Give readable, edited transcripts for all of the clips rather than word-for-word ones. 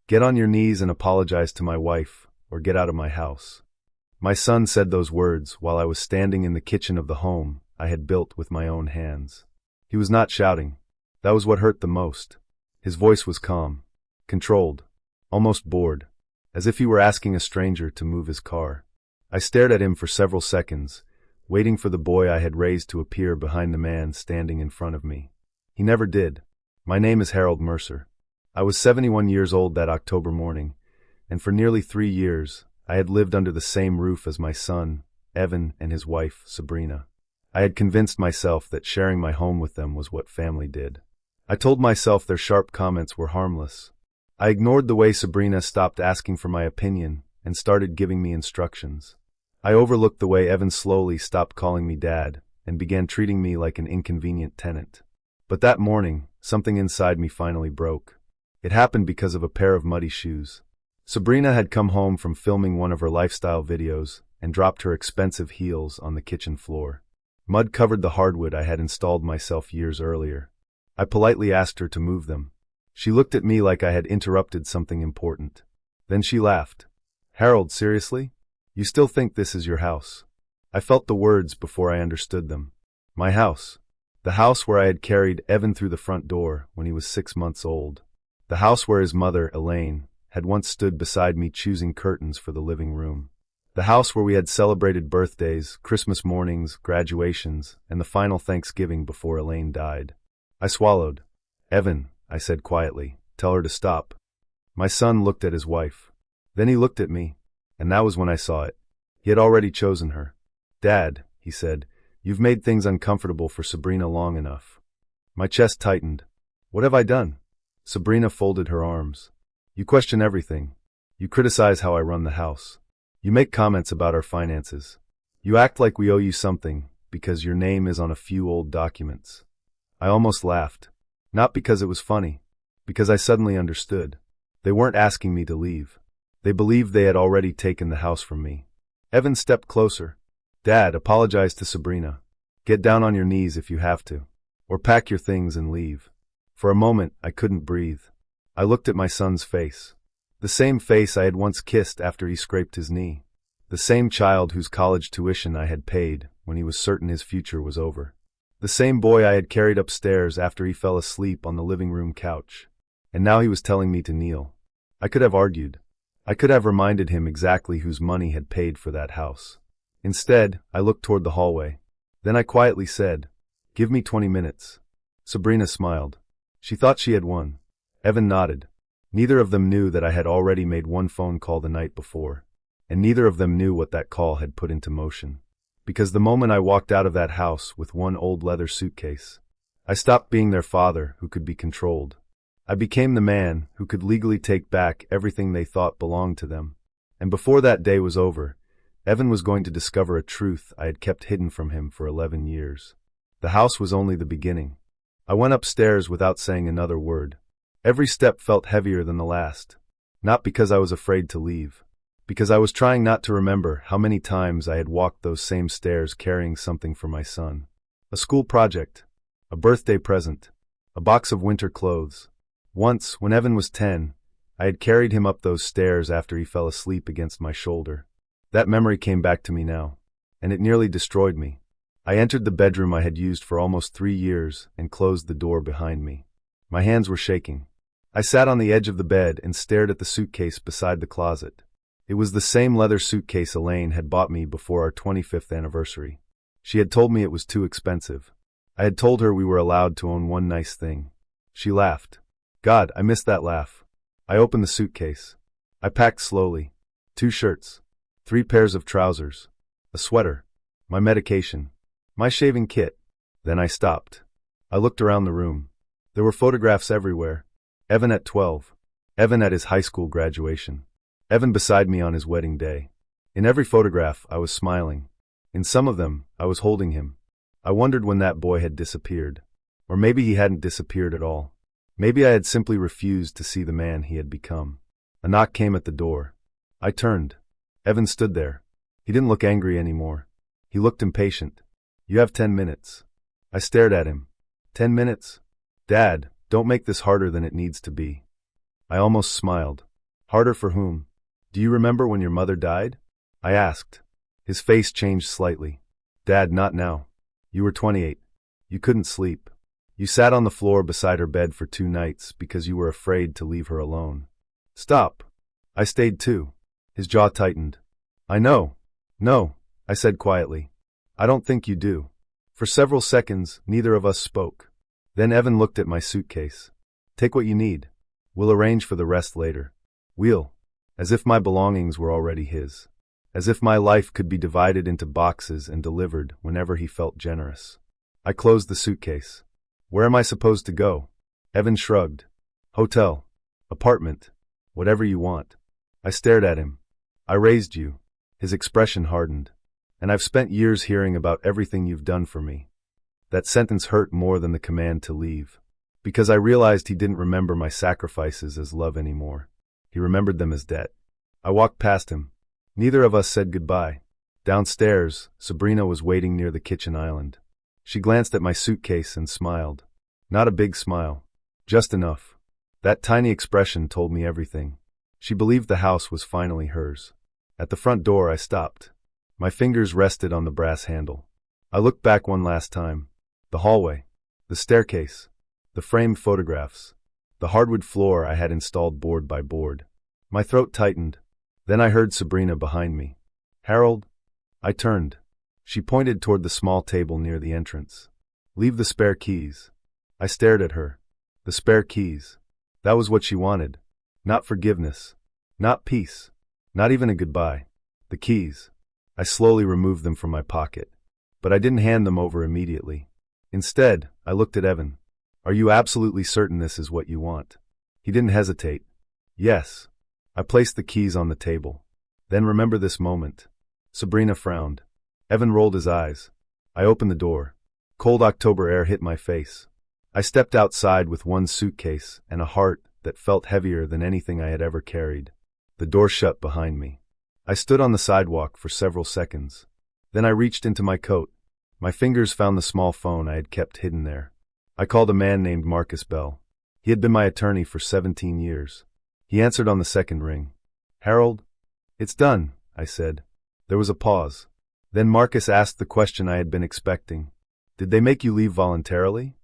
Get on your knees and apologize to my wife, or get out of my house. My son said those words while I was standing in the kitchen of the home I had built with my own hands. He was not shouting. That was what hurt the most. His voice was calm, controlled, almost bored, as if he were asking a stranger to move his car. I stared at him for several seconds, waiting for the boy I had raised to appear behind the man standing in front of me. He never did. My name is Harold Mercer. I was 71 years old that October morning, and for nearly 3 years, I had lived under the same roof as my son, Evan, and his wife, Sabrina. I had convinced myself that sharing my home with them was what family did. I told myself their sharp comments were harmless. I ignored the way Sabrina stopped asking for my opinion and started giving me instructions. I overlooked the way Evan slowly stopped calling me dad and began treating me like an inconvenient tenant. But that morning, something inside me finally broke. It happened because of a pair of muddy shoes. Sabrina had come home from filming one of her lifestyle videos and dropped her expensive heels on the kitchen floor. Mud covered the hardwood I had installed myself years earlier. I politely asked her to move them. She looked at me like I had interrupted something important. Then she laughed. "Harold, seriously? You still think this is your house?" I felt the words before I understood them. My house. The house where I had carried Evan through the front door when he was 6 months old. The house where his mother, Elaine, had once stood beside me choosing curtains for the living room. The house where we had celebrated birthdays, Christmas mornings, graduations, and the final Thanksgiving before Elaine died. I swallowed. "Evan," I said quietly, "tell her to stop." My son looked at his wife. Then he looked at me, and that was when I saw it. He had already chosen her. "Dad," he said, "you've made things uncomfortable for Sabrina long enough." My chest tightened. "What have I done?" Sabrina folded her arms. "You question everything. You criticize how I run the house. You make comments about our finances. You act like we owe you something because your name is on a few old documents." I almost laughed. Not because it was funny, because I suddenly understood. They weren't asking me to leave. They believed they had already taken the house from me. Evan stepped closer. "Dad, apologize to Sabrina. Get down on your knees if you have to. Or pack your things and leave." For a moment, I couldn't breathe. I looked at my son's face. The same face I had once kissed after he scraped his knee. The same child whose college tuition I had paid when he was certain his future was over. The same boy I had carried upstairs after he fell asleep on the living room couch. And now he was telling me to kneel. I could have argued. I could have reminded him exactly whose money had paid for that house. Instead, I looked toward the hallway. Then I quietly said, "Give me 20 minutes. Sabrina smiled. She thought she had won. Evan nodded. Neither of them knew that I had already made one phone call the night before. And neither of them knew what that call had put into motion. Because the moment I walked out of that house with one old leather suitcase, I stopped being their father who could be controlled. I became the man who could legally take back everything they thought belonged to them. And before that day was over, Evan was going to discover a truth I had kept hidden from him for 11 years. The house was only the beginning. I went upstairs without saying another word. Every step felt heavier than the last. Not because I was afraid to leave. Because I was trying not to remember how many times I had walked those same stairs carrying something for my son. A school project. A birthday present. A box of winter clothes. Once, when Evan was 10, I had carried him up those stairs after he fell asleep against my shoulder. That memory came back to me now, and it nearly destroyed me. I entered the bedroom I had used for almost 3 years and closed the door behind me. My hands were shaking. I sat on the edge of the bed and stared at the suitcase beside the closet. It was the same leather suitcase Elaine had bought me before our 25th anniversary. She had told me it was too expensive. I had told her we were allowed to own one nice thing. She laughed. God, I missed that laugh. I opened the suitcase. I packed slowly. 2 shirts. 3 pairs of trousers. A sweater. My medication. My shaving kit. Then I stopped. I looked around the room. There were photographs everywhere. Evan at 12. Evan at his high school graduation. Evan beside me on his wedding day. In every photograph, I was smiling. In some of them, I was holding him. I wondered when that boy had disappeared. Or maybe he hadn't disappeared at all. Maybe I had simply refused to see the man he had become. A knock came at the door. I turned. Evan stood there. He didn't look angry anymore. He looked impatient. "You have 10 minutes. I stared at him. 10 minutes? Dad, don't make this harder than it needs to be. I almost smiled. Harder for whom? Do you remember when your mother died? I asked. His face changed slightly. Dad, not now. You were 28. You couldn't sleep. You sat on the floor beside her bed for 2 nights because you were afraid to leave her alone. Stop. I stayed too. His jaw tightened. I know. No, I said quietly. I don't think you do. For several seconds, neither of us spoke. Then Evan looked at my suitcase. Take what you need. We'll arrange for the rest later. We'll. As if my belongings were already his. As if my life could be divided into boxes and delivered whenever he felt generous. I closed the suitcase. Where am I supposed to go? Evan shrugged. Hotel. Apartment. Whatever you want. I stared at him. I raised you. His expression hardened. And I've spent years hearing about everything you've done for me. That sentence hurt more than the command to leave. Because I realized he didn't remember my sacrifices as love anymore. He remembered them as debt. I walked past him. Neither of us said goodbye. Downstairs, Sabrina was waiting near the kitchen island. She glanced at my suitcase and smiled. Not a big smile. Just enough. That tiny expression told me everything. She believed the house was finally hers. At the front door I stopped. My fingers rested on the brass handle. I looked back one last time. The hallway. The staircase. The framed photographs. The hardwood floor I had installed board by board. My throat tightened. Then I heard Sabrina behind me. Harold? I turned. She pointed toward the small table near the entrance. Leave the spare keys. I stared at her. The spare keys. That was what she wanted. Not forgiveness. Not peace. Not even a goodbye. The keys. I slowly removed them from my pocket. But I didn't hand them over immediately. Instead, I looked at Evan. Are you absolutely certain this is what you want? He didn't hesitate. Yes. I placed the keys on the table. Then remember this moment. Sabrina frowned. Evan rolled his eyes. I opened the door. Cold October air hit my face. I stepped outside with one suitcase and a heart that felt heavier than anything I had ever carried. The door shut behind me. I stood on the sidewalk for several seconds. Then I reached into my coat. My fingers found the small phone I had kept hidden there. I called a man named Marcus Bell. He had been my attorney for 17 years. He answered on the second ring. Harold? It's done, I said. There was a pause. Then Marcus asked the question I had been expecting. Did they make you leave voluntarily?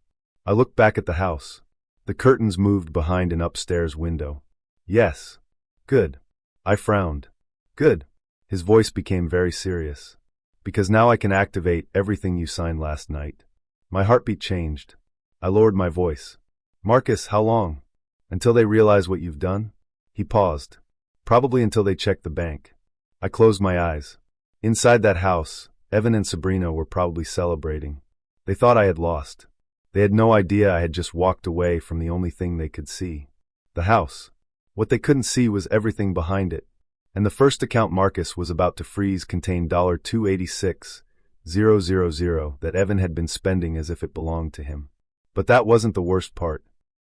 I looked back at the house. The curtains moved behind an upstairs window. Yes. Good. I frowned. Good. His voice became very serious. Because now I can activate everything you signed last night. My heartbeat changed. I lowered my voice. Marcus, how long? Until they realize what you've done? He paused. Probably until they check the bank. I closed my eyes. Inside that house, Evan and Sabrina were probably celebrating. They thought I had lost. They had no idea I had just walked away from the only thing they could see. The house. What they couldn't see was everything behind it. And the first account Marcus was about to freeze contained $286,000 that Evan had been spending as if it belonged to him. But that wasn't the worst part,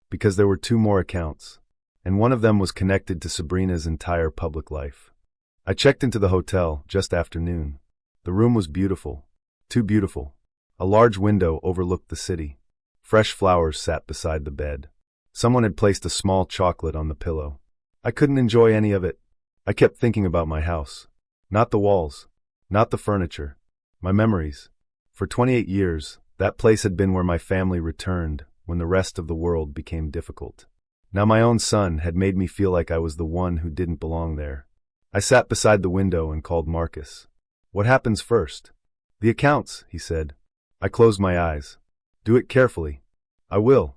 because there were 2 more accounts, and one of them was connected to Sabrina's entire public life. I checked into the hotel just after noon. The room was beautiful. Too beautiful. A large window overlooked the city. Fresh flowers sat beside the bed. Someone had placed a small chocolate on the pillow. I couldn't enjoy any of it. I kept thinking about my house. Not the walls. Not the furniture. My memories. For 28 years, that place had been where my family returned when the rest of the world became difficult. Now my own son had made me feel like I was the one who didn't belong there. I sat beside the window and called Marcus. What happens first? The accounts, he said. I closed my eyes. Do it carefully. I will.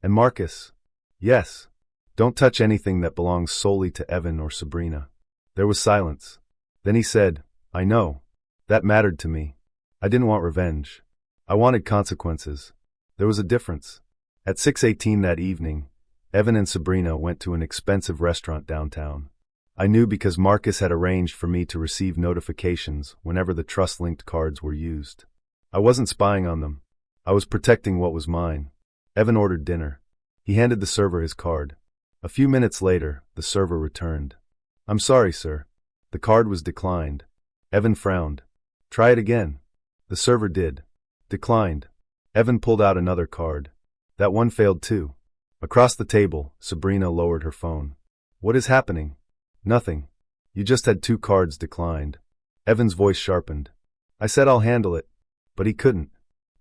And Marcus? Yes. Don't touch anything that belongs solely to Evan or Sabrina. There was silence. Then he said, I know. That mattered to me. I didn't want revenge. I wanted consequences. There was a difference. At 6:18 that evening, Evan and Sabrina went to an expensive restaurant downtown. I knew because Marcus had arranged for me to receive notifications whenever the trust-linked cards were used. I wasn't spying on them. I was protecting what was mine. Evan ordered dinner. He handed the server his card. A few minutes later, the server returned. I'm sorry, sir. The card was declined. Evan frowned. Try it again. The server did. Declined. Evan pulled out another card. That one failed too. Across the table, Sabrina lowered her phone. What is happening? Nothing. You just had 2 cards declined. Evan's voice sharpened. I said I'll handle it. But he couldn't.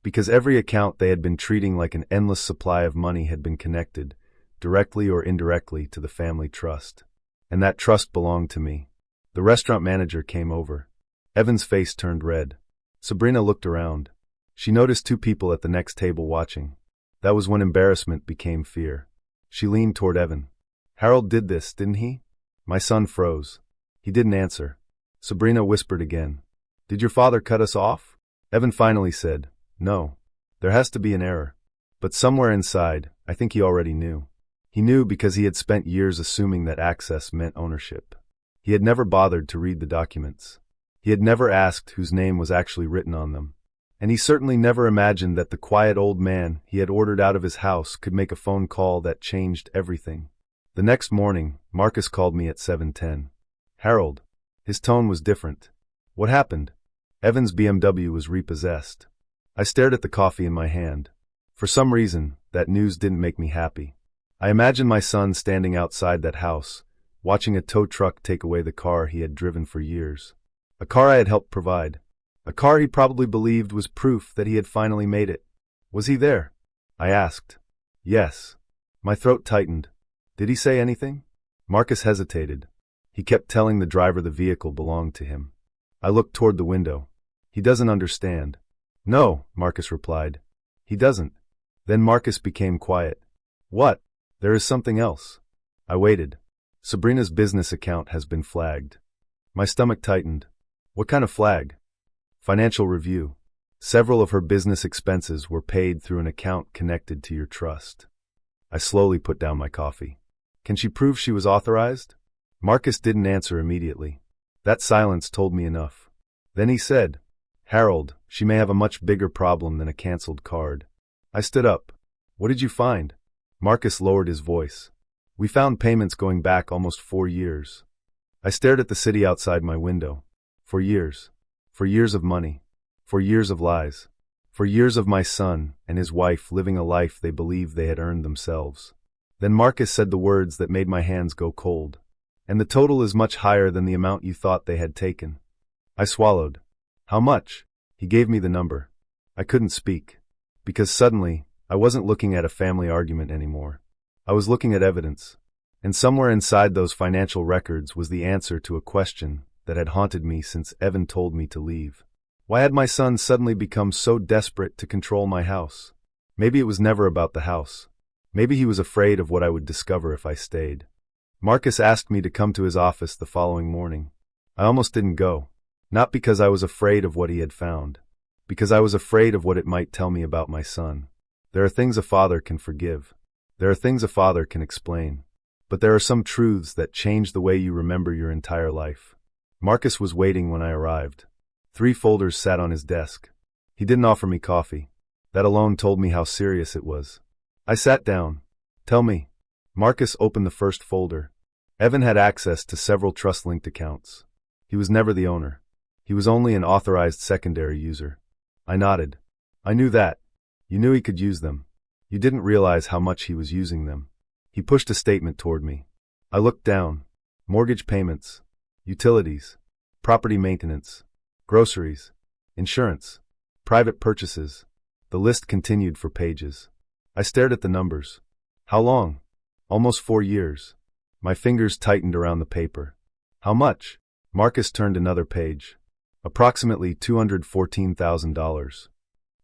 Because every account they had been treating like an endless supply of money had been connected, directly or indirectly, to the family trust. And that trust belonged to me. The restaurant manager came over. Evan's face turned red. Sabrina looked around. She noticed 2 people at the next table watching. That was when embarrassment became fear. She leaned toward Evan. Harold did this, didn't he? My son froze. He didn't answer. Sabrina whispered again. Did your father cut us off? Evan finally said, No. There has to be an error. But somewhere inside, I think he already knew. He knew because he had spent years assuming that access meant ownership. He had never bothered to read the documents. He had never asked whose name was actually written on them. And he certainly never imagined that the quiet old man he had ordered out of his house could make a phone call that changed everything. The next morning, Marcus called me at 7:10. Harold. His tone was different. What happened? Evan's BMW was repossessed. I stared at the coffee in my hand. For some reason, that news didn't make me happy. I imagined my son standing outside that house, watching a tow truck take away the car he had driven for years. A car I had helped provide. A car he probably believed was proof that he had finally made it. Was he there? I asked. Yes. My throat tightened. Did he say anything? Marcus hesitated. He kept telling the driver the vehicle belonged to him. I looked toward the window. He doesn't understand. No, Marcus replied. He doesn't. Then Marcus became quiet. What? There is something else. I waited. Sabrina's business account has been flagged. My stomach tightened. What kind of flag? Financial review. Several of her business expenses were paid through an account connected to your trust. I slowly put down my coffee. Can she prove she was authorized? Marcus didn't answer immediately. That silence told me enough. Then he said, Harold, she may have a much bigger problem than a canceled card. I stood up. What did you find? Marcus lowered his voice. We found payments going back almost 4 years. I stared at the city outside my window. For years. For years of money. For years of lies. For years of my son and his wife living a life they believed they had earned themselves. Then Marcus said the words that made my hands go cold. And the total is much higher than the amount you thought they had taken. I swallowed. How much? He gave me the number. I couldn't speak. Because suddenly, I wasn't looking at a family argument anymore. I was looking at evidence. And somewhere inside those financial records was the answer to a question that had haunted me since Evan told me to leave. Why had my son suddenly become so desperate to control my house? Maybe it was never about the house. Maybe he was afraid of what I would discover if I stayed. Marcus asked me to come to his office the following morning. I almost didn't go. Not because I was afraid of what he had found. Because I was afraid of what it might tell me about my son. There are things a father can forgive. There are things a father can explain. But there are some truths that change the way you remember your entire life. Marcus was waiting when I arrived. 3 folders sat on his desk. He didn't offer me coffee. That alone told me how serious it was. I sat down. Tell me. Marcus opened the first folder. Evan had access to several trust-linked accounts. He was never the owner. He was only an authorized secondary user. I nodded. I knew that. You knew he could use them. You didn't realize how much he was using them. He pushed a statement toward me. I looked down. Mortgage payments. Utilities. Property maintenance. Groceries. Insurance. Private purchases. The list continued for pages. I stared at the numbers. How long? Almost 4 years. My fingers tightened around the paper. How much? Marcus turned another page. Approximately $214,000.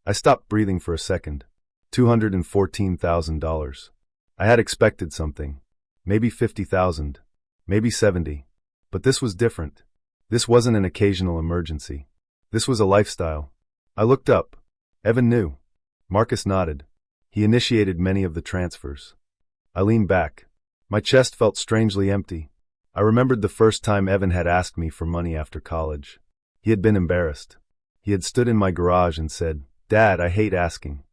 I stopped breathing for a second. $214,000. I had expected something. Maybe 50,000. Maybe 70. But this was different. This wasn't an occasional emergency. This was a lifestyle. I looked up. Evan knew. Marcus nodded. He initiated many of the transfers. I leaned back. My chest felt strangely empty. I remembered the first time Evan had asked me for money after college. He had been embarrassed. He had stood in my garage and said, "Dad, I hate asking."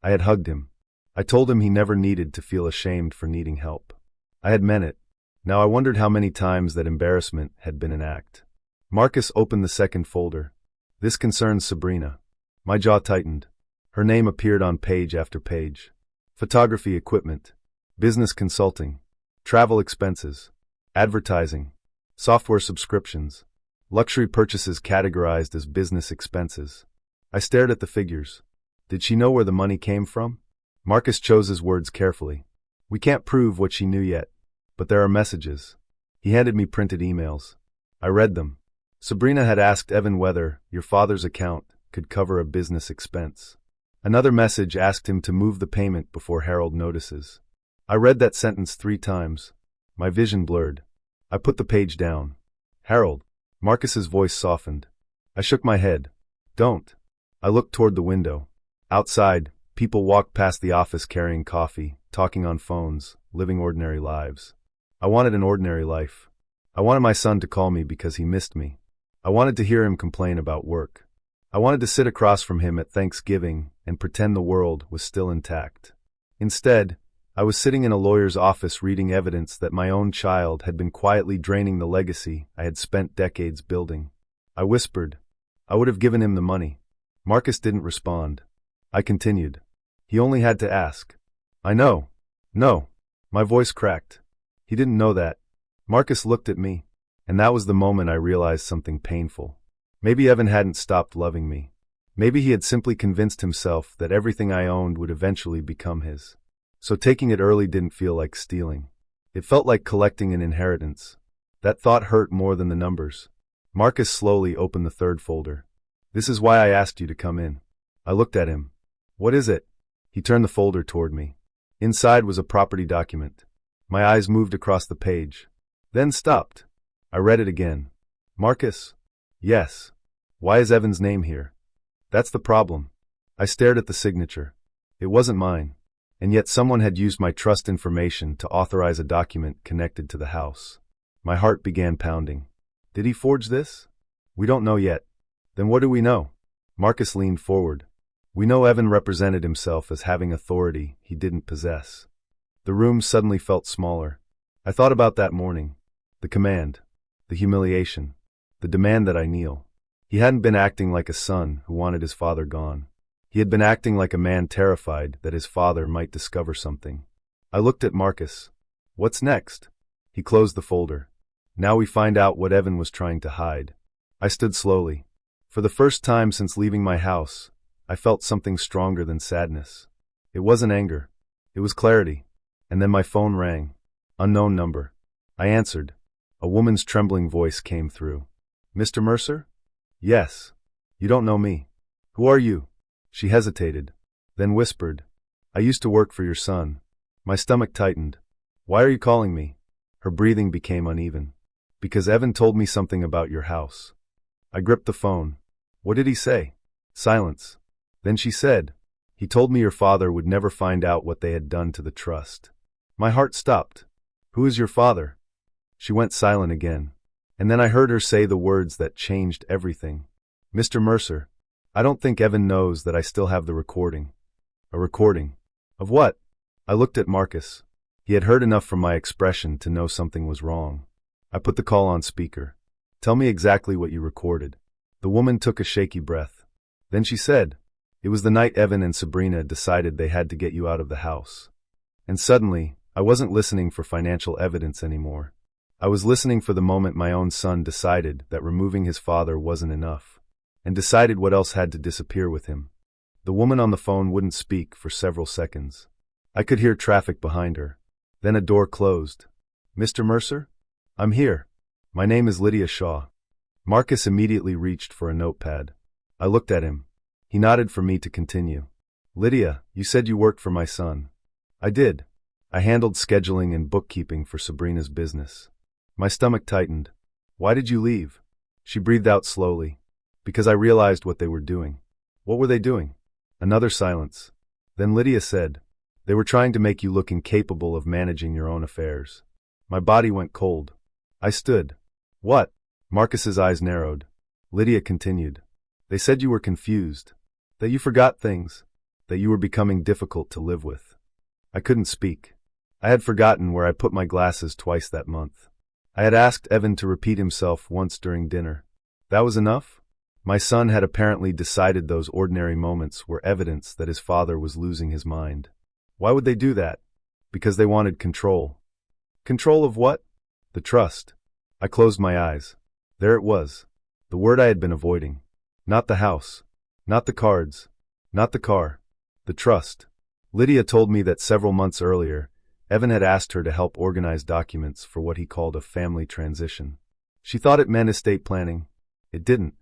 I had hugged him. I told him he never needed to feel ashamed for needing help. I had meant it. Now I wondered how many times that embarrassment had been an act. Marcus opened the second folder. This concerns Sabrina. My jaw tightened. Her name appeared on page after page. Photography equipment. Business consulting. Travel expenses. Advertising. software subscriptions, luxury purchases categorized as business expenses. I stared at the figures. Did she know where the money came from? Marcus chose his words carefully. We can't prove what she knew yet, but there are messages. He handed me printed emails. I read them. Sabrina had asked Evan whether your father's account could cover a business expense. Another message asked him to move the payment before Harold notices. I read that sentence 3 times. My vision blurred. I put the page down. Harold. Marcus's voice softened. I shook my head. Don't. I looked toward the window. Outside, people walked past the office carrying coffee, talking on phones, living ordinary lives. I wanted an ordinary life. I wanted my son to call me because he missed me. I wanted to hear him complain about work. I wanted to sit across from him at Thanksgiving and pretend the world was still intact. Instead, I was sitting in a lawyer's office reading evidence that my own child had been quietly draining the legacy I had spent decades building. I whispered, I would have given him the money. Marcus didn't respond. I continued. He only had to ask. I know. No. My voice cracked. He didn't know that. Marcus looked at me, and that was the moment I realized something painful. Maybe Evan hadn't stopped loving me. Maybe he had simply convinced himself that everything I owned would eventually become his. So taking it early didn't feel like stealing. It felt like collecting an inheritance. That thought hurt more than the numbers. Marcus slowly opened the 3rd folder. This is why I asked you to come in. I looked at him. What is it? He turned the folder toward me. Inside was a property document. My eyes moved across the page, then stopped. I read it again. Marcus? Yes. Why is Evan's name here? That's the problem. I stared at the signature. It wasn't mine, and yet someone had used my trust information to authorize a document connected to the house. My heart began pounding. Did he forge this? We don't know yet. Then what do we know? Marcus leaned forward. We know Evan represented himself as having authority he didn't possess. The room suddenly felt smaller. I thought about that morning. The command. The humiliation. The demand that I kneel. He hadn't been acting like a son who wanted his father gone. He had been acting like a man terrified that his father might discover something. I looked at Marcus. What's next? He closed the folder. Now we find out what Evan was trying to hide. I stood slowly. For the first time since leaving my house, I felt something stronger than sadness. It wasn't anger. It was clarity. And then my phone rang. Unknown number. I answered. A woman's trembling voice came through. Mr. Mercer? Yes. You don't know me. Who are you? She hesitated, then whispered. I used to work for your son. My stomach tightened. Why are you calling me? Her breathing became uneven. Because Evan told me something about your house. I gripped the phone. What did he say? Silence. Then she said, he told me your father would never find out what they had done to the trust. My heart stopped. Who is your father? She went silent again. And then I heard her say the words that changed everything. Mr. Mercer, I don't think Evan knows that I still have the recording. A recording? Of what? I looked at Marcus. He had heard enough from my expression to know something was wrong. I put the call on speaker. Tell me exactly what you recorded. The woman took a shaky breath. Then she said, it was the night Evan and Sabrina decided they had to get you out of the house. And suddenly, I wasn't listening for financial evidence anymore. I was listening for the moment my own son decided that removing his father wasn't enough, and decided what else had to disappear with him. The woman on the phone wouldn't speak for several seconds. I could hear traffic behind her. Then a door closed. Mr. Mercer? I'm here. My name is Lydia Shaw. Marcus immediately reached for a notepad. I looked at him. He nodded for me to continue. Lydia, you said you worked for my son. I did. I handled scheduling and bookkeeping for Sabrina's business. My stomach tightened. Why did you leave? She breathed out slowly. Because I realized what they were doing. What were they doing? Another silence. Then Lydia said, they were trying to make you look incapable of managing your own affairs. My body went cold. I stood. What? Marcus's eyes narrowed. Lydia continued. They said you were confused. That you forgot things. That you were becoming difficult to live with. I couldn't speak. I had forgotten where I put my glasses twice that month. I had asked Evan to repeat himself once during dinner. That was enough? My son had apparently decided those ordinary moments were evidence that his father was losing his mind. Why would they do that? Because they wanted control. Control of what? The trust. I closed my eyes. There it was. The word I had been avoiding. Not the house. Not the cards. Not the car. The trust. Lydia told me that several months earlier, Evan had asked her to help organize documents for what he called a family transition. She thought it meant estate planning. It didn't.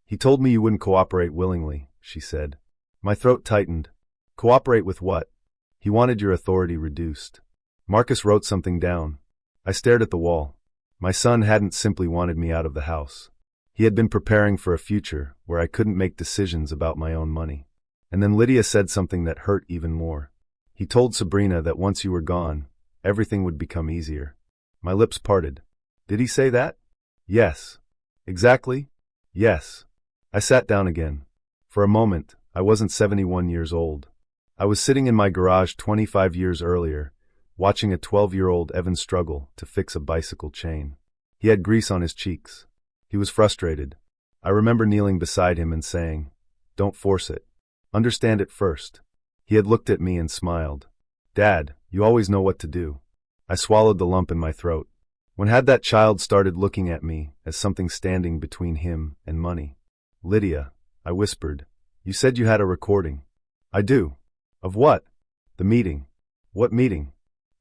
He told me you wouldn't cooperate willingly, she said. My throat tightened. Cooperate with what? He wanted your authority reduced. Marcus wrote something down. I stared at the wall. My son hadn't simply wanted me out of the house. He had been preparing for a future where I couldn't make decisions about my own money. And then Lydia said something that hurt even more. He told Sabrina that once you were gone, everything would become easier. My lips parted. Did he say that? Yes. Exactly? Yes. I sat down again. For a moment, I wasn't 71 years old. I was sitting in my garage 25 years earlier, watching a 12-year-old Evan struggle to fix a bicycle chain. He had grease on his cheeks. He was frustrated. I remember kneeling beside him and saying, "Don't force it. Understand it first." He had looked at me and smiled. "Dad, you always know what to do." I swallowed the lump in my throat. When had that child started looking at me as something standing between him and money? "Lydia," I whispered, "you said you had a recording." "I do." "Of what?" "The meeting." "What meeting?"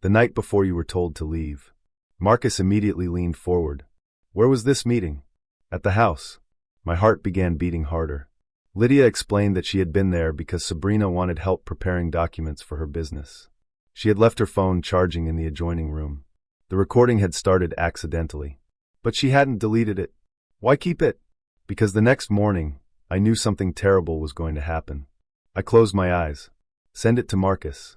"The night before you were told to leave." Marcus immediately leaned forward. "Where was this meeting?" "At the house." My heart began beating harder. Lydia explained that she had been there because Sabrina wanted help preparing documents for her business. She had left her phone charging in the adjoining room. The recording had started accidentally. But she hadn't deleted it. Why keep it? Because the next morning, I knew something terrible was going to happen. I closed my eyes. "Send it to Marcus."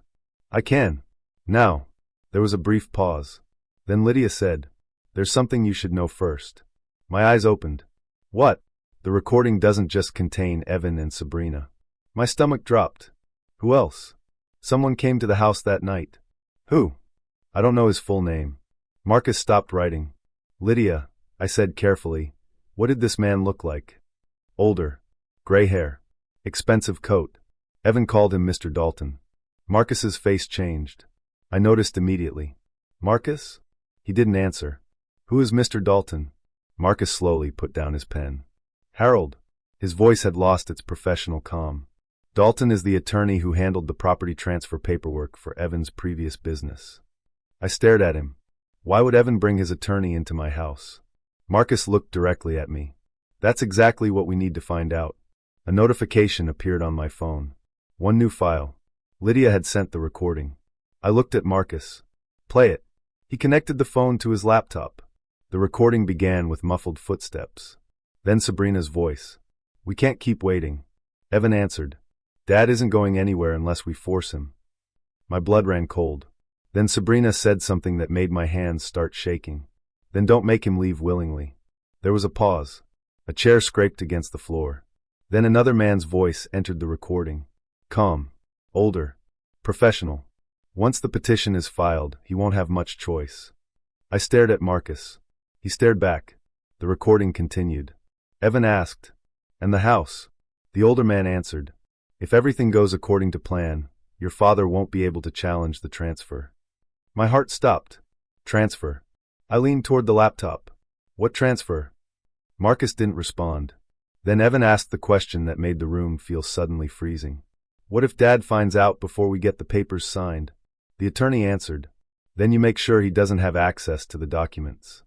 "I can. Now." There was a brief pause. Then Lydia said, "There's something you should know first." My eyes opened. "What?" "The recording doesn't just contain Evan and Sabrina." My stomach dropped. "Who else?" "Someone came to the house that night." "Who?" "I don't know his full name." Marcus stopped writing. "Lydia," I said carefully, "what did this man look like?" "Older. Gray hair. Expensive coat." Evan called him Mr. Dalton. Marcus's face changed. I noticed immediately. "Marcus?" He didn't answer. "Who is Mr. Dalton?" Marcus slowly put down his pen. "Harold." His voice had lost its professional calm. "Dalton is the attorney who handled the property transfer paperwork for Evan's previous business." I stared at him. Why would Evan bring his attorney into my house? Marcus looked directly at me. "That's exactly what we need to find out." A notification appeared on my phone. One new file. Lydia had sent the recording. I looked at Marcus. "Play it." He connected the phone to his laptop. The recording began with muffled footsteps. Then Sabrina's voice. "We can't keep waiting." Evan answered. "Dad isn't going anywhere unless we force him." My blood ran cold. Then Sabrina said something that made my hands start shaking. "Then don't make him leave willingly." There was a pause. A chair scraped against the floor. Then another man's voice entered the recording. Calm. Older. Professional. "Once the petition is filed, he won't have much choice." I stared at Marcus. He stared back. The recording continued. Evan asked, "And the house?" The older man answered, "If everything goes according to plan, your father won't be able to challenge the transfer." My heart stopped. Transfer. I leaned toward the laptop. "What transfer?" Marcus didn't respond. Then Evan asked the question that made the room feel suddenly freezing. "What if Dad finds out before we get the papers signed?" The attorney answered, "Then you make sure he doesn't have access to the documents."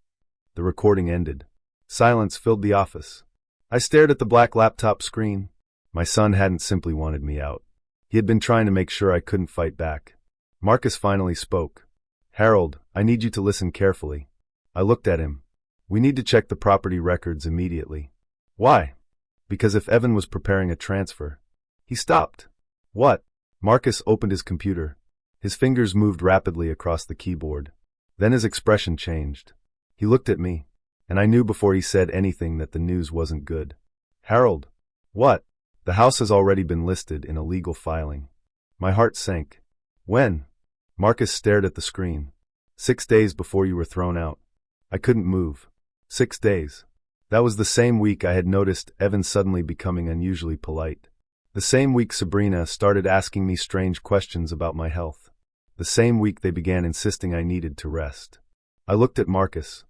The recording ended. Silence filled the office. I stared at the black laptop screen. My son hadn't simply wanted me out. He had been trying to make sure I couldn't fight back. Marcus finally spoke. "Harold, I need you to listen carefully." I looked at him. "We need to check the property records immediately." "Why?" "Because if Evan was preparing a transfer." He stopped. "What?" Marcus opened his computer. His fingers moved rapidly across the keyboard. Then his expression changed. He looked at me, and I knew before he said anything that the news wasn't good. "Harold." "What?" "The house has already been listed in a legal filing." My heart sank. "When?" Marcus stared at the screen. 6 days before you were thrown out." I couldn't move. 6 days. That was the same week I had noticed Evan suddenly becoming unusually polite. The same week Sabrina started asking me strange questions about my health. The same week they began insisting I needed to rest. I looked at Marcus.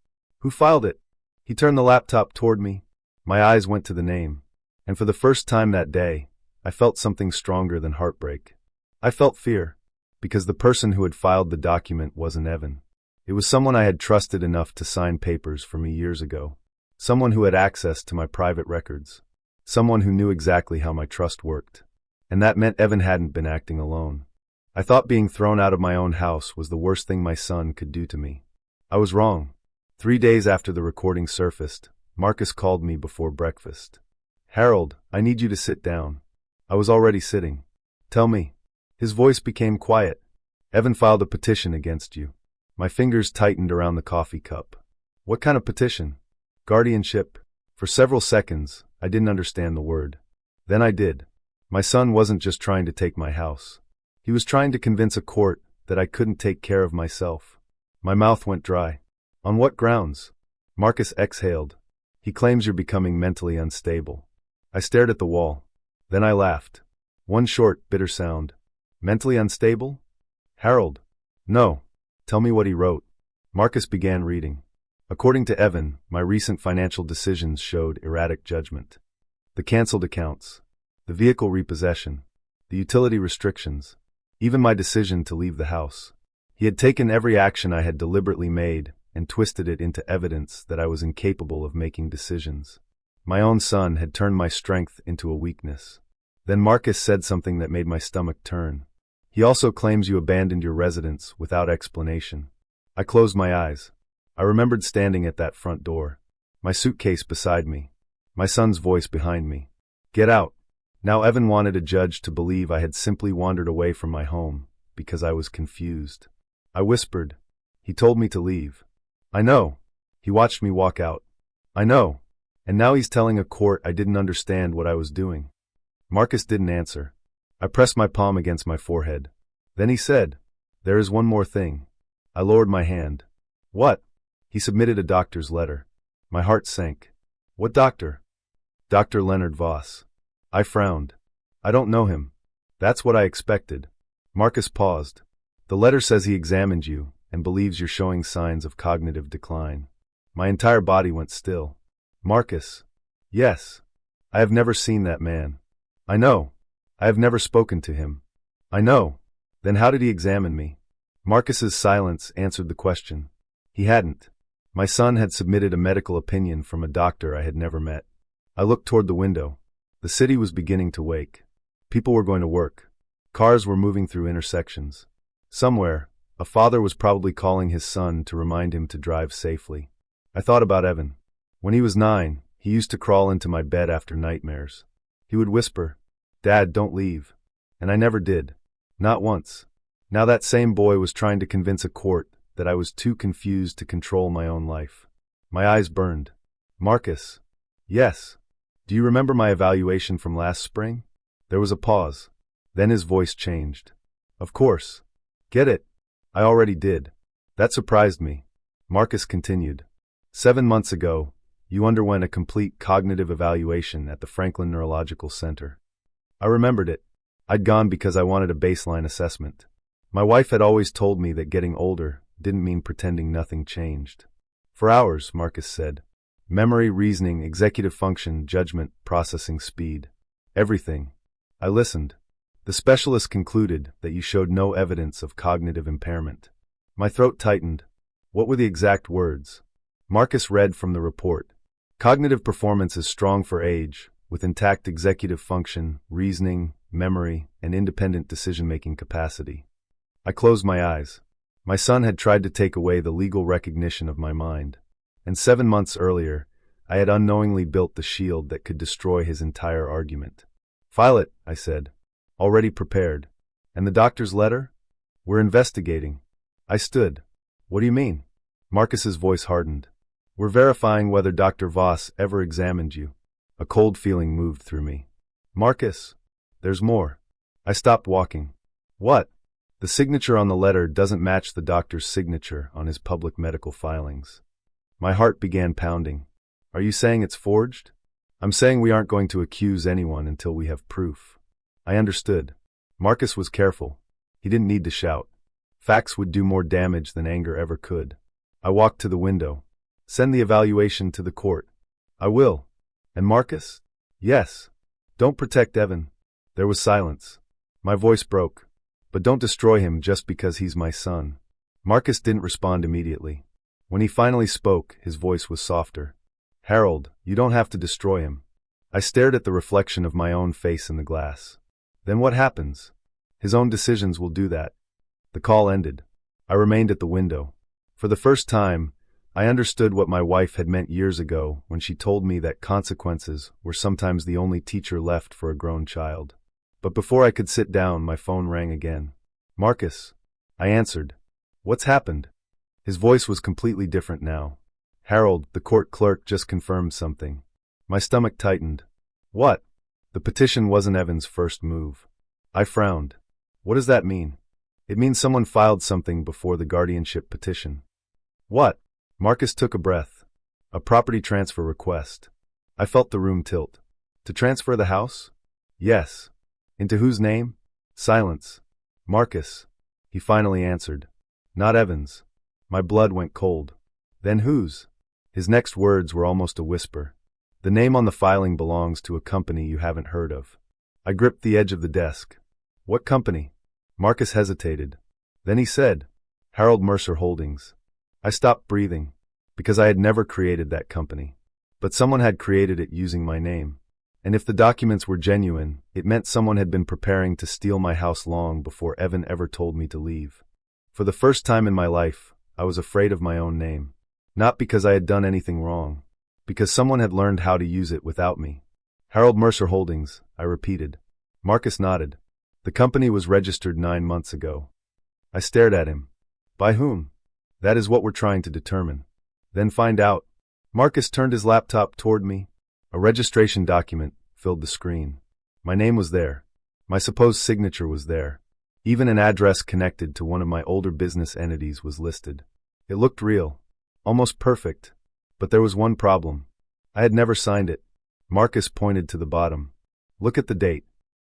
Who filed it? He turned the laptop toward me. My eyes went to the name. And for the first time that day, I felt something stronger than heartbreak. I felt fear, because the person who had filed the document wasn't Evan. It was someone I had trusted enough to sign papers for me years ago. Someone who had access to my private records. Someone who knew exactly how my trust worked. And that meant Evan hadn't been acting alone. I thought being thrown out of my own house was the worst thing my son could do to me. I was wrong. 3 days after the recording surfaced, Marcus called me before breakfast. "Harold, I need you to sit down." I was already sitting. "Tell me." His voice became quiet. "Evan filed a petition against you." My fingers tightened around the coffee cup. "What kind of petition?" "Guardianship." For several seconds, I didn't understand the word. Then I did. My son wasn't just trying to take my house. He was trying to convince a court that I couldn't take care of myself. My mouth went dry. "On what grounds?" Marcus exhaled. "He claims you're becoming mentally unstable." I stared at the wall. Then I laughed. One short, bitter sound. "Mentally unstable?" "Harold." "No." "Tell me what he wrote." Marcus began reading. "According to Evan, my recent financial decisions showed erratic judgment. The canceled accounts, the vehicle repossession, the utility restrictions, even my decision to leave the house. He had taken every action I had deliberately made and twisted it into evidence that I was incapable of making decisions. My own son had turned my strength into a weakness. Then Marcus said something that made my stomach turn. "He also claims you abandoned your residence without explanation." I closed my eyes. I remembered standing at that front door. My suitcase beside me. My son's voice behind me. "Get out." Now Evan wanted a judge to believe I had simply wandered away from my home because I was confused. I whispered. "He told me to leave." "I know." He watched me walk out. "I know." And now he's telling a court I didn't understand what I was doing. Marcus didn't answer. I pressed my palm against my forehead. Then he said, "There is one more thing." I lowered my hand. "What?" He submitted a doctor's letter. My heart sank. "What doctor?" "Dr. Leonard Voss." I frowned. "I don't know him." "That's what I expected." Marcus paused. "The letter says he examined you and believes you're showing signs of cognitive decline." My entire body went still. "Marcus." "Yes. I have never seen that man." "I know. I have never spoken to him." "I know." "Then how did he examine me?" Marcus's silence answered the question. He hadn't. My son had submitted a medical opinion from a doctor I had never met. I looked toward the window. The city was beginning to wake. People were going to work. Cars were moving through intersections. Somewhere, a father was probably calling his son to remind him to drive safely. I thought about Evan. When he was 9, he used to crawl into my bed after nightmares. He would whisper, "Dad, don't leave." And I never did. Not once. Now that same boy was trying to convince a court that I was too confused to control my own life. My eyes burned. "Marcus." "Yes." "Do you remember my evaluation from last spring?" There was a pause. Then his voice changed. "Of course. Get it?" I already did. That surprised me. Marcus continued. 7 months ago, you underwent a complete cognitive evaluation at the Franklin Neurological Center. I remembered it. I'd gone because I wanted a baseline assessment. My wife had always told me that getting older didn't mean pretending nothing changed. For hours, Marcus said. Memory, reasoning, executive function, judgment, processing speed. Everything. I listened. The specialist concluded that you showed no evidence of cognitive impairment. My throat tightened. What were the exact words? Marcus read from the report. Cognitive performance is strong for age, with intact executive function, reasoning, memory, and independent decision-making capacity. I closed my eyes. My son had tried to take away the legal recognition of my mind. And 7 months earlier, I had unknowingly built the shield that could destroy his entire argument. File it, I said. Already prepared. And the doctor's letter? We're investigating. I stood. What do you mean? Marcus's voice hardened. We're verifying whether Dr. Voss ever examined you. A cold feeling moved through me. Marcus, there's more. I stopped walking. What? The signature on the letter doesn't match the doctor's signature on his public medical filings. My heart began pounding. Are you saying it's forged? I'm saying we aren't going to accuse anyone until we have proof. I understood. Marcus was careful. He didn't need to shout. Facts would do more damage than anger ever could. I walked to the window. Send the evaluation to the court. I will. And Marcus? Yes. Don't protect Evan. There was silence. My voice broke. But don't destroy him just because he's my son. Marcus didn't respond immediately. When he finally spoke, his voice was softer. Harold, you don't have to destroy him. I stared at the reflection of my own face in the glass. Then what happens? His own decisions will do that. The call ended. I remained at the window. For the first time, I understood what my wife had meant years ago when she told me that consequences were sometimes the only teacher left for a grown child. But before I could sit down, my phone rang again. Marcus. I answered. What's happened? His voice was completely different now. Harold, the court clerk just confirmed something. My stomach tightened. What? The petition wasn't Evan's first move. I frowned. What does that mean? It means someone filed something before the guardianship petition. What? Marcus took a breath. A property transfer request. I felt the room tilt. To transfer the house? Yes. Into whose name? Silence. Marcus. He finally answered. Not Evan's. My blood went cold. Then whose? His next words were almost a whisper. The name on the filing belongs to a company you haven't heard of. I gripped the edge of the desk. What company? Marcus hesitated. Then he said, Harold Mercer Holdings. I stopped breathing, because I had never created that company. But someone had created it using my name. And if the documents were genuine, it meant someone had been preparing to steal my house long before Evan ever told me to leave. For the first time in my life, I was afraid of my own name. Not because I had done anything wrong, because someone had learned how to use it without me. Harold Mercer Holdings, I repeated. Marcus nodded. The company was registered 9 months ago. I stared at him. By whom? That is what we're trying to determine. Then find out. Marcus turned his laptop toward me. A registration document filled the screen. My name was there. My supposed signature was there. Even an address connected to one of my older business entities was listed. It looked real. Almost perfect. But there was one problem. I had never signed it. Marcus pointed to the bottom. Look at the date.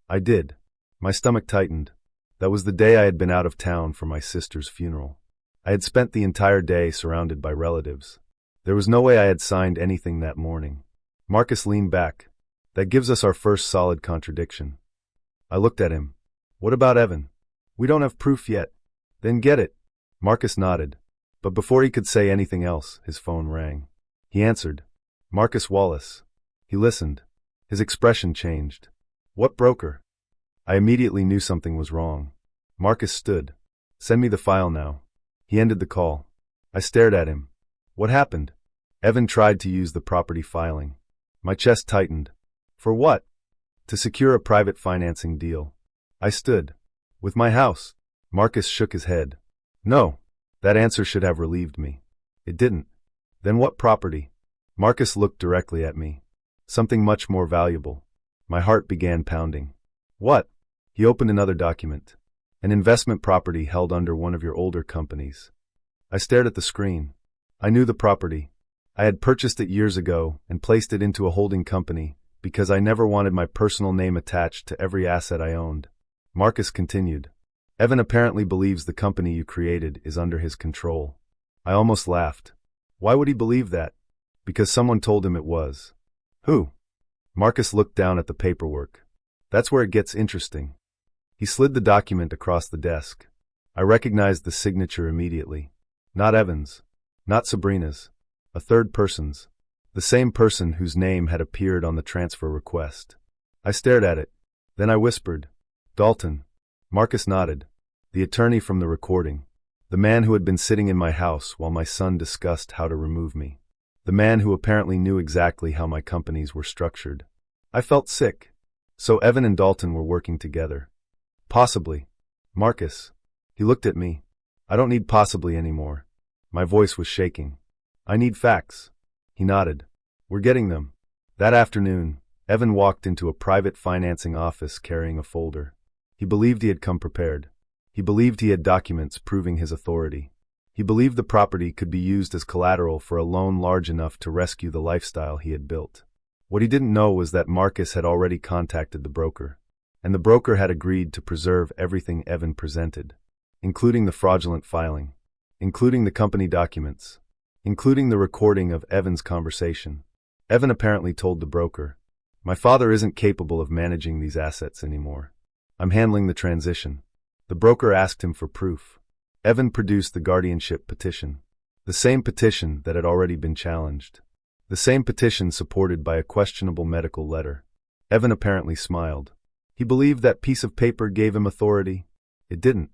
I did. My stomach tightened. That was the day I had been out of town for my sister's funeral. I had spent the entire day surrounded by relatives. There was no way I had signed anything that morning. Marcus leaned back. That gives us our first solid contradiction. I looked at him. What about Evan? We don't have proof yet. Then get it. Marcus nodded. But before he could say anything else, his phone rang. He answered. Marcus Wallace. He listened. His expression changed. What broker? I immediately knew something was wrong. Marcus stood. Send me the file now. He ended the call. I stared at him. What happened? Evan tried to use the property filing. My chest tightened. For what? To secure a private financing deal. I stood. With my house. Marcus shook his head. No. That answer should have relieved me. It didn't. Then what property? Marcus looked directly at me. Something much more valuable. My heart began pounding. What? He opened another document. An investment property held under one of your older companies. I stared at the screen. I knew the property. I had purchased it years ago and placed it into a holding company because I never wanted my personal name attached to every asset I owned. Marcus continued. Evan apparently believes the company you created is under his control. I almost laughed. Why would he believe that? Because someone told him it was. Who? Marcus looked down at the paperwork. That's where it gets interesting. He slid the document across the desk. I recognized the signature immediately. Not Evan's. Not Sabrina's. A third person's. The same person whose name had appeared on the transfer request. I stared at it. Then I whispered, Dalton. Marcus nodded. The attorney from the recording. The man who had been sitting in my house while my son discussed how to remove me. The man who apparently knew exactly how my companies were structured. I felt sick. So Evan and Dalton were working together. Possibly. Marcus. He looked at me. I don't need possibly anymore. My voice was shaking. I need facts. He nodded. We're getting them. That afternoon, Evan walked into a private financing office carrying a folder. He believed he had come prepared. He believed he had documents proving his authority. He believed the property could be used as collateral for a loan large enough to rescue the lifestyle he had built. What he didn't know was that Marcus had already contacted the broker. And the broker had agreed to preserve everything Evan presented, including the fraudulent filing, including the company documents, including the recording of Evan's conversation. Evan apparently told the broker, "My father isn't capable of managing these assets anymore. I'm handling the transition." The broker asked him for proof. Evan produced the guardianship petition. The same petition that had already been challenged. The same petition supported by a questionable medical letter. Evan apparently smiled. He believed that piece of paper gave him authority. It didn't.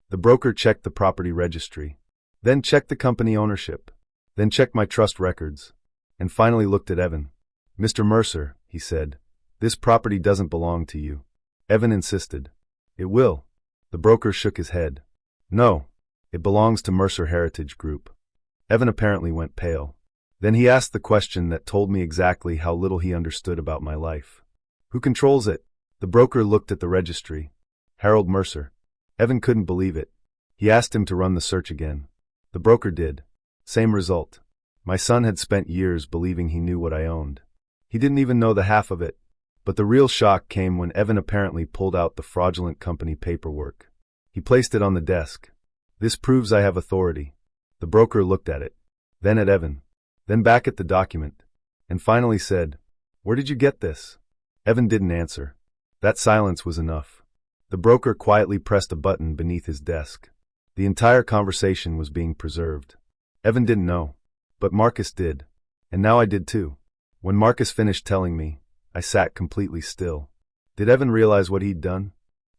The broker checked the property registry, then checked the company ownership, then checked my trust records, and finally looked at Evan. "Mr. Mercer," he said, "this property doesn't belong to you." Evan insisted. "It will." The broker shook his head. "No, it belongs to Mercer Heritage Group." Evan apparently went pale. Then he asked the question that told me exactly how little he understood about my life. "Who controls it?" The broker looked at the registry. "Harold Mercer." Evan couldn't believe it. He asked him to run the search again. The broker did. Same result. My son had spent years believing he knew what I owned. He didn't even know the half of it. But the real shock came when Evan apparently pulled out the fraudulent company paperwork. He placed it on the desk. "This proves I have authority." The broker looked at it, then at Evan, then back at the document, and finally said, "Where did you get this?" Evan didn't answer. That silence was enough. The broker quietly pressed a button beneath his desk. The entire conversation was being preserved. Evan didn't know, but Marcus did. And now I did too. When Marcus finished telling me, I sat completely still. Did Evan realize what he'd done?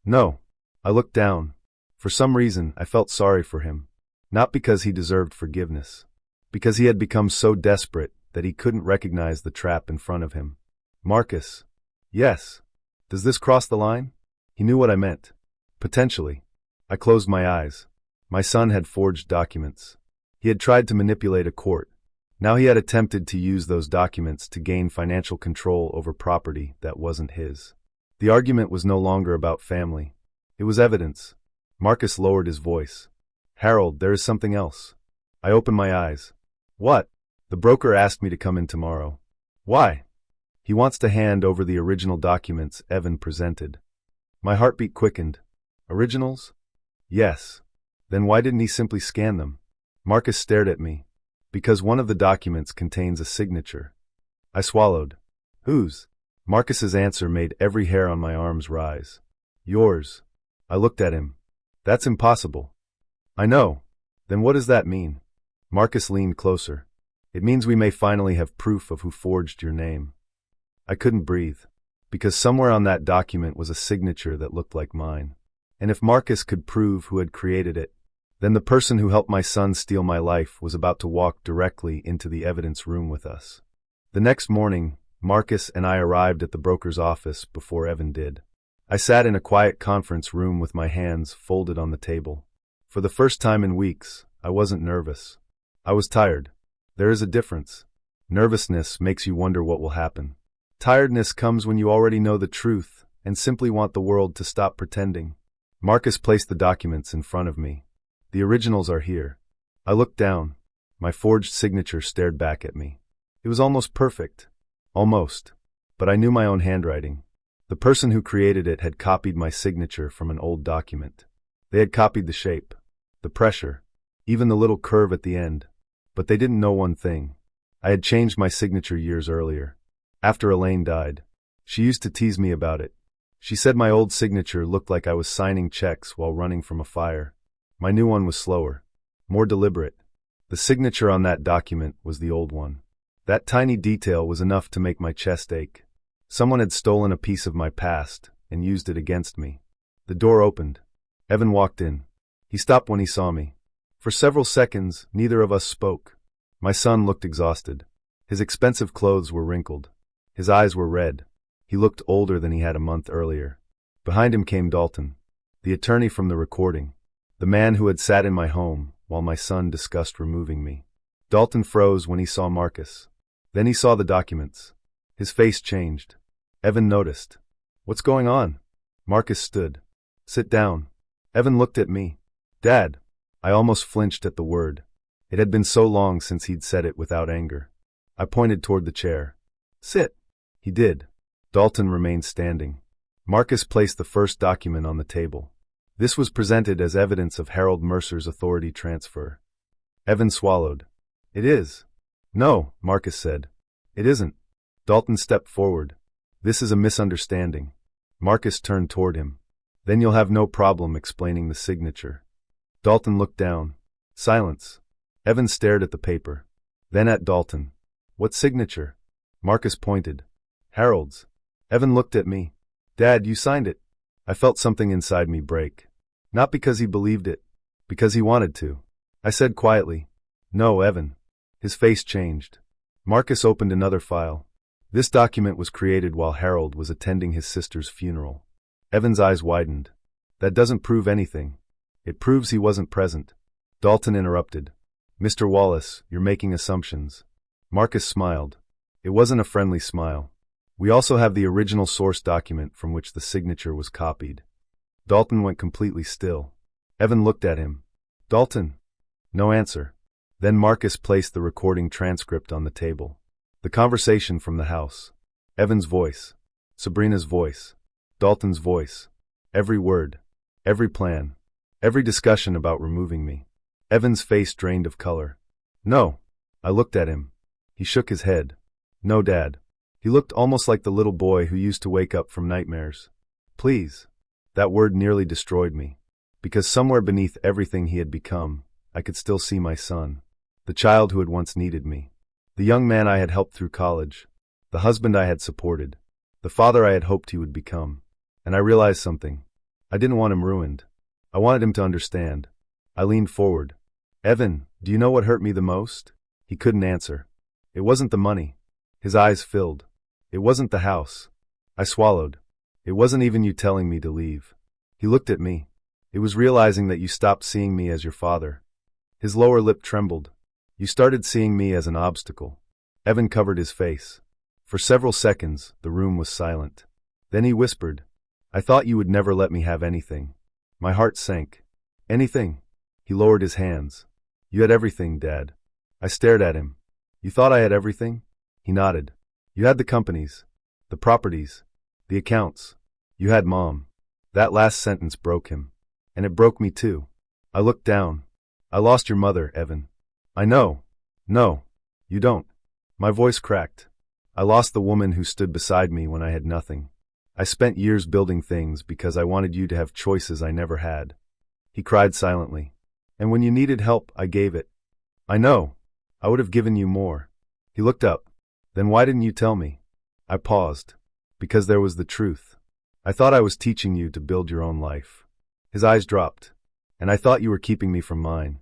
No. I looked down. For some reason, I felt sorry for him. Not because he deserved forgiveness. Because he had become so desperate that he couldn't recognize the trap in front of him. "Marcus." "Yes." "Does this cross the line?" He knew what I meant. Potentially. I closed my eyes. My son had forged documents. He had tried to manipulate a court. Now he had attempted to use those documents to gain financial control over property that wasn't his. The argument was no longer about family. It was evidence. Marcus lowered his voice. "Harold, there is something else." I opened my eyes. "What?" "The broker asked me to come in tomorrow." "Why?" "He wants to hand over the original documents Evan presented." My heartbeat quickened. "Originals?" "Yes." "Then why didn't he simply scan them?" Marcus stared at me. "Because one of the documents contains a signature." I swallowed. "Whose?" Marcus's answer made every hair on my arms rise. "Yours." I looked at him. "That's impossible." "I know." "Then what does that mean?" Marcus leaned closer. "It means we may finally have proof of who forged your name." I couldn't breathe. Because somewhere on that document was a signature that looked like mine. And if Marcus could prove who had created it, then the person who helped my son steal my life was about to walk directly into the evidence room with us. The next morning, Marcus and I arrived at the broker's office before Evan did. I sat in a quiet conference room with my hands folded on the table. For the first time in weeks, I wasn't nervous. I was tired. There is a difference. Nervousness makes you wonder what will happen. Tiredness comes when you already know the truth and simply want the world to stop pretending. Marcus placed the documents in front of me. "The originals are here." I looked down. My forged signature stared back at me. It was almost perfect. Almost. But I knew my own handwriting. The person who created it had copied my signature from an old document. They had copied the shape, the pressure, even the little curve at the end. But they didn't know one thing. I had changed my signature years earlier. After Elaine died. She used to tease me about it. She said my old signature looked like I was signing checks while running from a fire. My new one was slower, more deliberate. The signature on that document was the old one. That tiny detail was enough to make my chest ache. Someone had stolen a piece of my past and used it against me. The door opened. Evan walked in. He stopped when he saw me. For several seconds, neither of us spoke. My son looked exhausted. His expensive clothes were wrinkled. His eyes were red. He looked older than he had a month earlier. Behind him came Dalton, the attorney from the recording, the man who had sat in my home while my son discussed removing me. Dalton froze when he saw Marcus. Then he saw the documents. His face changed. Evan noticed. "What's going on?" Marcus stood. "Sit down." Evan looked at me. "Dad." I almost flinched at the word. It had been so long since he'd said it without anger. I pointed toward the chair. "Sit." He did. Dalton remained standing. Marcus placed the first document on the table. This was presented as evidence of Harold Mercer's authority transfer. Evan swallowed. It is. No, Marcus said. It isn't. Dalton stepped forward. This is a misunderstanding. Marcus turned toward him. Then you'll have no problem explaining the signature. Dalton looked down. Silence. Evan stared at the paper. Then at Dalton. What signature? Marcus pointed. Harold's. Evan looked at me. Dad, you signed it. I felt something inside me break. Not because he believed it. Because he wanted to. I said quietly, No, Evan. His face changed. Marcus opened another file. This document was created while Harold was attending his sister's funeral. Evan's eyes widened. That doesn't prove anything. It proves he wasn't present. Dalton interrupted. Mr. Wallace, you're making assumptions. Marcus smiled. It wasn't a friendly smile. We also have the original source document from which the signature was copied. Dalton went completely still. Evan looked at him. Dalton. No answer. Then Marcus placed the recording transcript on the table. The conversation from the house. Evan's voice. Sabrina's voice. Dalton's voice. Every word. Every plan. Every discussion about removing me. Evan's face drained of color. No. I looked at him. He shook his head. No, Dad. He looked almost like the little boy who used to wake up from nightmares. Please. That word nearly destroyed me. Because somewhere beneath everything he had become, I could still see my son. The child who had once needed me. The young man I had helped through college. The husband I had supported. The father I had hoped he would become. And I realized something. I didn't want him ruined. I wanted him to understand. I leaned forward. Evan, do you know what hurt me the most? He couldn't answer. It wasn't the money. His eyes filled. It wasn't the house. I swallowed. It wasn't even you telling me to leave. He looked at me. It was realizing that you stopped seeing me as your father. His lower lip trembled. You started seeing me as an obstacle. Evan covered his face. For several seconds, the room was silent. Then he whispered, I thought you would never let me have anything. My heart sank. Anything? He lowered his hands. You had everything, Dad. I stared at him. You thought I had everything? He nodded. You had the companies, the properties, the accounts. You had Mom. That last sentence broke him. And it broke me too. I looked down. I lost your mother, Evan. I know. No. You don't. My voice cracked. I lost the woman who stood beside me when I had nothing. I spent years building things because I wanted you to have choices I never had. He cried silently. And when you needed help, I gave it. I know. I would have given you more. He looked up. Then why didn't you tell me? I paused. Because there was the truth. I thought I was teaching you to build your own life. His eyes dropped. And I thought you were keeping me from mine.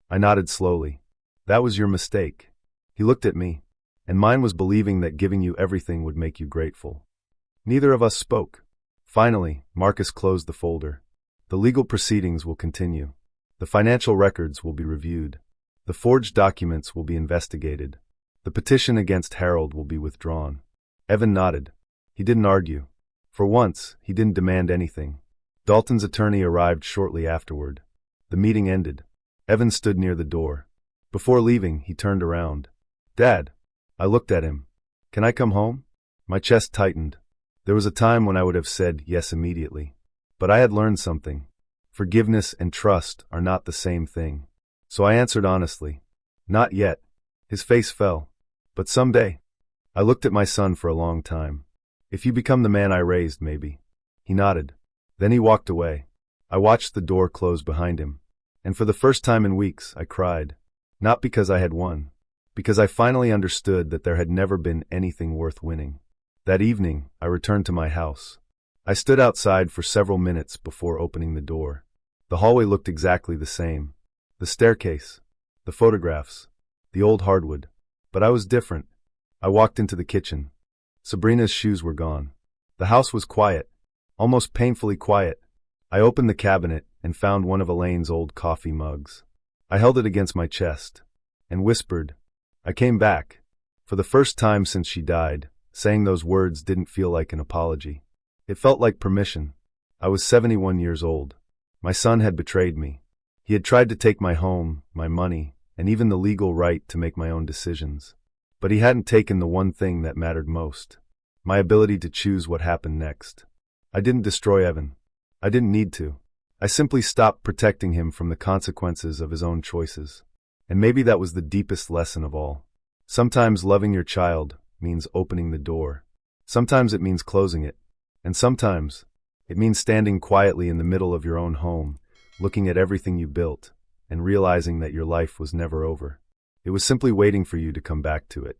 I nodded slowly. That was your mistake. He looked at me. And mine was believing that giving you everything would make you grateful. Neither of us spoke. Finally, Marcus closed the folder. The legal proceedings will continue. The financial records will be reviewed. The forged documents will be investigated. The petition against Harold will be withdrawn. Evan nodded. He didn't argue. For once, he didn't demand anything. Dalton's attorney arrived shortly afterward. The meeting ended. Evan stood near the door. Before leaving, he turned around. Dad. I looked at him. Can I come home? My chest tightened. There was a time when I would have said yes immediately. But I had learned something. Forgiveness and trust are not the same thing. So I answered honestly. Not yet. His face fell. But someday. I looked at my son for a long time. If you become the man I raised, maybe. He nodded. Then he walked away. I watched the door close behind him. And for the first time in weeks, I cried. Not because I had won. Because I finally understood that there had never been anything worth winning. That evening, I returned to my house. I stood outside for several minutes before opening the door. The hallway looked exactly the same. The staircase. The photographs. The old hardwood. But I was different. I walked into the kitchen. Sabrina's shoes were gone. The house was quiet. Almost painfully quiet. I opened the cabinet and found one of Elaine's old coffee mugs. I held it against my chest. And whispered. I came back. For the first time since she died, saying those words didn't feel like an apology. It felt like permission. I was 71 years old. My son had betrayed me. He had tried to take my home, my money, and even the legal right to make my own decisions. But he hadn't taken the one thing that mattered most. My ability to choose what happened next. I didn't destroy Evan. I didn't need to. I simply stopped protecting him from the consequences of his own choices. And maybe that was the deepest lesson of all. Sometimes loving your child means opening the door. Sometimes it means closing it. And sometimes it means standing quietly in the middle of your own home, looking at everything you built, and realizing that your life was never over. It was simply waiting for you to come back to it.